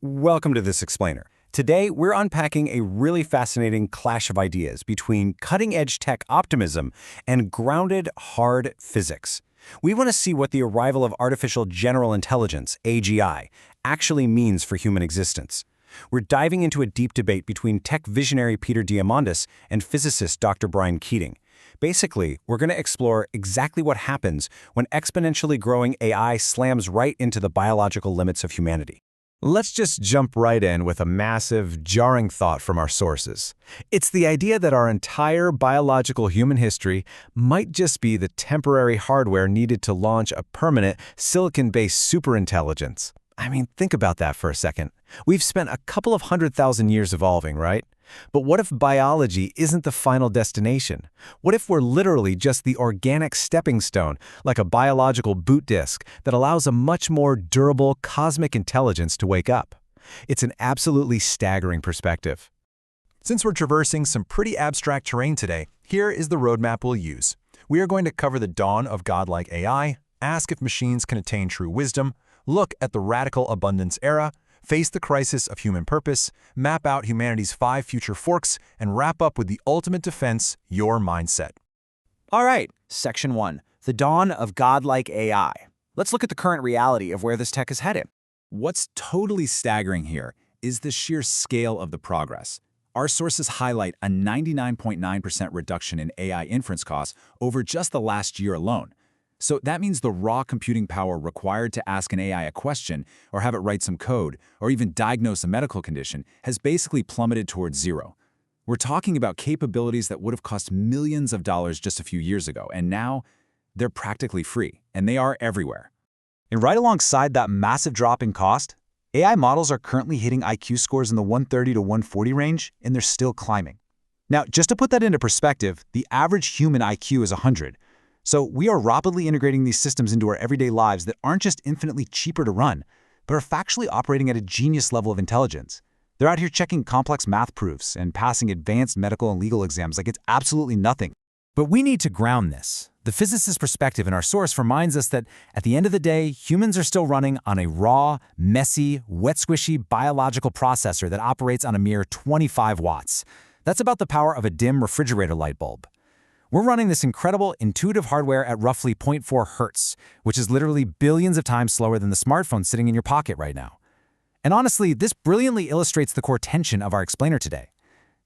Welcome to This Explainer. Today, we're unpacking a really fascinating clash of ideas between cutting-edge tech optimism and grounded, hard physics. We want to see what the arrival of artificial general intelligence, AGI, actually means for human existence. We're diving into a deep debate between tech visionary Peter Diamandis and physicist Dr. Brian Keating. Basically, we're going to explore exactly what happens when exponentially growing AI slams right into the biological limits of humanity. Let's just jump right in with a massive, jarring thought from our sources. It's the idea that our entire biological human history might just be the temporary hardware needed to launch a permanent silicon-based superintelligence. I mean, think about that for a second. We've spent a couple of 100,000 years evolving, right? But what if biology isn't the final destination? What if we're literally just the organic stepping stone, like a biological boot disk that allows a much more durable cosmic intelligence to wake up? It's an absolutely staggering perspective. Since we're traversing some pretty abstract terrain today, here is the roadmap we'll use. We are going to cover the dawn of godlike AI, ask if machines can attain true wisdom, look at the radical abundance era, face the crisis of human purpose, map out humanity's 5 future forks, and wrap up with the ultimate defense, your mindset. All right, Section 1, the dawn of godlike AI. Let's look at the current reality of where this tech is headed. What's totally staggering here is the sheer scale of the progress. Our sources highlight a 99.9% reduction in AI inference costs over just the last year alone. So that means the raw computing power required to ask an AI a question, or have it write some code, or even diagnose a medical condition has basically plummeted towards zero. We're talking about capabilities that would have cost millions of dollars just a few years ago, and now they're practically free, and they are everywhere. And right alongside that massive drop in cost, AI models are currently hitting IQ scores in the 130 to 140 range, and they're still climbing. Now, just to put that into perspective, the average human IQ is 100. So we are rapidly integrating these systems into our everyday lives that aren't just infinitely cheaper to run, but are factually operating at a genius level of intelligence. They're out here checking complex math proofs and passing advanced medical and legal exams like it's absolutely nothing. But we need to ground this. The physicist's perspective in our source reminds us that at the end of the day, humans are still running on a raw, messy, wet squishy biological processor that operates on a mere 25 watts. That's about the power of a dim refrigerator light bulb. We're running this incredible intuitive hardware at roughly 0.4 hertz, which is literally billions of times slower than the smartphone sitting in your pocket right now. And honestly, this brilliantly illustrates the core tension of our explainer today.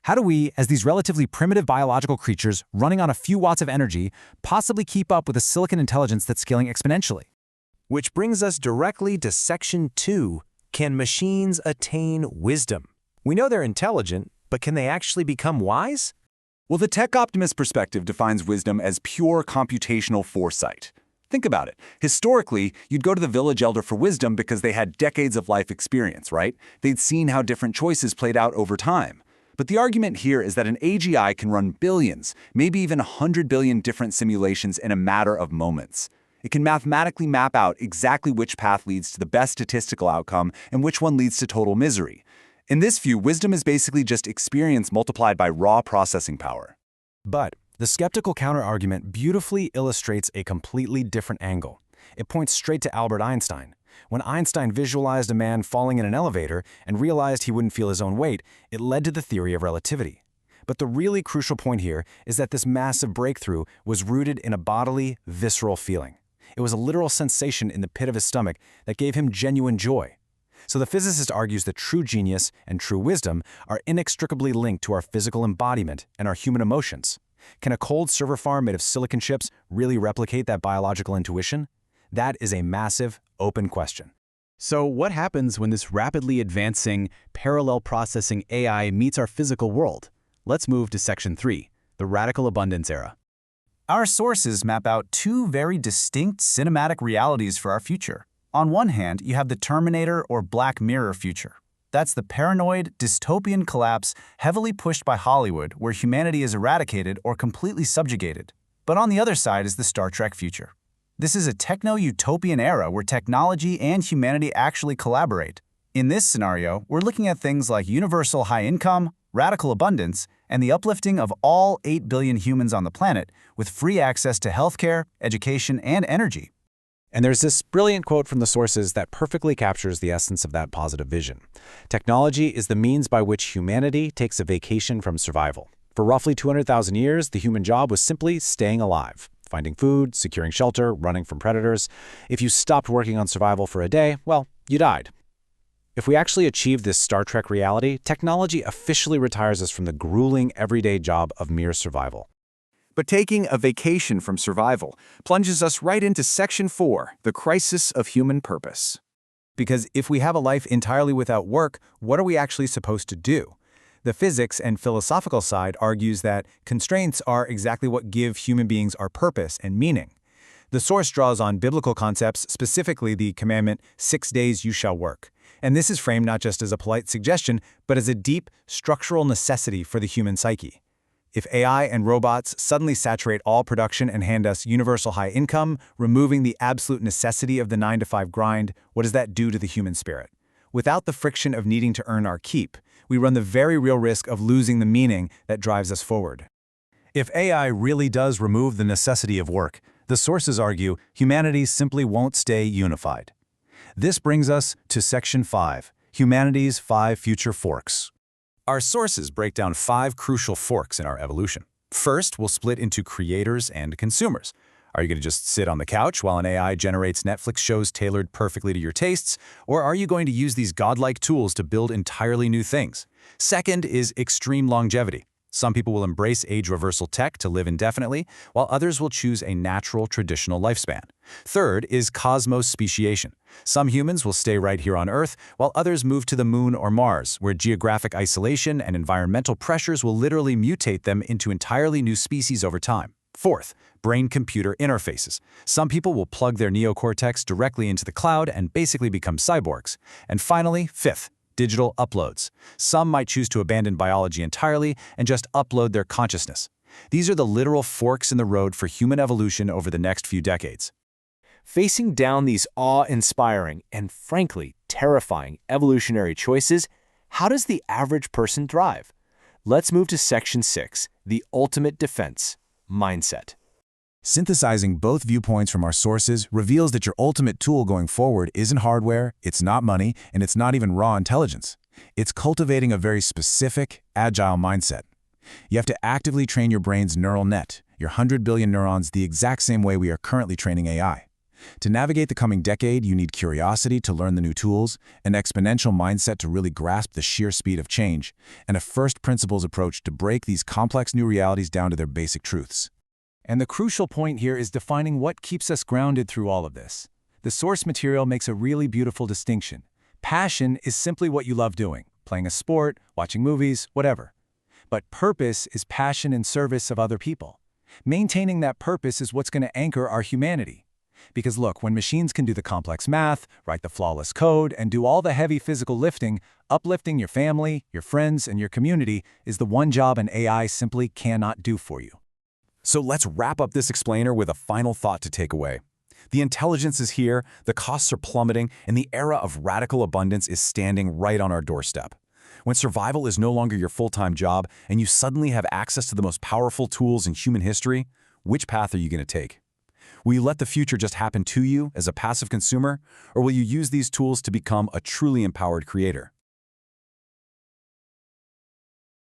How do we, as these relatively primitive biological creatures running on a few watts of energy, possibly keep up with a silicon intelligence that's scaling exponentially? Which brings us directly to Section 2, can machines attain wisdom? We know they're intelligent, but can they actually become wise? Well, the tech optimist perspective defines wisdom as pure computational foresight. Think about it. Historically, you'd go to the village elder for wisdom because they had decades of life experience, right? They'd seen how different choices played out over time. But the argument here is that an AGI can run billions, maybe even 100 billion different simulations in a matter of moments. It can mathematically map out exactly which path leads to the best statistical outcome and which one leads to total misery. In this view, wisdom is basically just experience multiplied by raw processing power. But the skeptical counterargument beautifully illustrates a completely different angle. It points straight to Albert Einstein. When Einstein visualized a man falling in an elevator and realized he wouldn't feel his own weight, it led to the theory of relativity. But the really crucial point here is that this massive breakthrough was rooted in a bodily, visceral feeling. It was a literal sensation in the pit of his stomach that gave him genuine joy. So the physicist argues that true genius and true wisdom are inextricably linked to our physical embodiment and our human emotions. Can a cold server farm made of silicon chips really replicate that biological intuition? That is a massive, open question. So what happens when this rapidly advancing, parallel processing AI meets our physical world? Let's move to Section 3, the radical abundance era. Our sources map out two very distinct cinematic realities for our future. On one hand, you have the Terminator or Black Mirror future. That's the paranoid, dystopian collapse heavily pushed by Hollywood where humanity is eradicated or completely subjugated. But on the other side is the Star Trek future. This is a techno-utopian era where technology and humanity actually collaborate. In this scenario, we're looking at things like universal high income, radical abundance, and the uplifting of all 8 billion humans on the planet with free access to healthcare, education, and energy. And there's this brilliant quote from the sources that perfectly captures the essence of that positive vision. Technology is the means by which humanity takes a vacation from survival. For roughly 200,000 years, the human job was simply staying alive, finding food, securing shelter, running from predators. If you stopped working on survival for a day, well, you died. If we actually achieve this Star Trek reality, technology officially retires us from the grueling everyday job of mere survival. But taking a vacation from survival plunges us right into Section 4, the crisis of human purpose. Because if we have a life entirely without work, what are we actually supposed to do? The physics and philosophical side argues that constraints are exactly what give human beings our purpose and meaning. The source draws on biblical concepts, specifically the commandment, 6 days you shall work. And this is framed not just as a polite suggestion, but as a deep, structural necessity for the human psyche. If AI and robots suddenly saturate all production and hand us universal high income, removing the absolute necessity of the 9-to-5 grind, what does that do to the human spirit? Without the friction of needing to earn our keep, we run the very real risk of losing the meaning that drives us forward. If AI really does remove the necessity of work, the sources argue humanity simply won't stay unified. This brings us to Section 5, Humanity's 5 Future Forks. Our sources break down 5 crucial forks in our evolution. First, we'll split into creators and consumers. Are you going to just sit on the couch while an AI generates Netflix shows tailored perfectly to your tastes? Or are you going to use these godlike tools to build entirely new things? Second is extreme longevity. Some people will embrace age-reversal tech to live indefinitely, while others will choose a natural, traditional lifespan. Third is cosmos speciation. Some humans will stay right here on Earth, while others move to the Moon or Mars, where geographic isolation and environmental pressures will literally mutate them into entirely new species over time. Fourth, brain-computer interfaces. Some people will plug their neocortex directly into the cloud and basically become cyborgs. And finally, fifth, digital uploads. Some might choose to abandon biology entirely and just upload their consciousness. These are the literal forks in the road for human evolution over the next few decades. Facing down these awe-inspiring and, frankly, terrifying evolutionary choices, how does the average person thrive? Let's move to Section 6, the ultimate defense, mindset. Synthesizing both viewpoints from our sources reveals that your ultimate tool going forward isn't hardware, it's not money, and it's not even raw intelligence. It's cultivating a very specific, agile mindset. You have to actively train your brain's neural net, your 100 billion neurons, the exact same way we are currently training AI. To navigate the coming decade, you need curiosity to learn the new tools, an exponential mindset to really grasp the sheer speed of change, and a first principles approach to break these complex new realities down to their basic truths. And the crucial point here is defining what keeps us grounded through all of this. The source material makes a really beautiful distinction. Passion is simply what you love doing, playing a sport, watching movies, whatever. But purpose is passion in service of other people. Maintaining that purpose is what's going to anchor our humanity. Because look, when machines can do the complex math, write the flawless code, and do all the heavy physical lifting, uplifting your family, your friends, and your community is the one job an AI simply cannot do for you. So let's wrap up this explainer with a final thought to take away. The intelligence is here, the costs are plummeting, and the era of radical abundance is standing right on our doorstep. When survival is no longer your full-time job and you suddenly have access to the most powerful tools in human history, which path are you going to take? Will you let the future just happen to you as a passive consumer, or will you use these tools to become a truly empowered creator?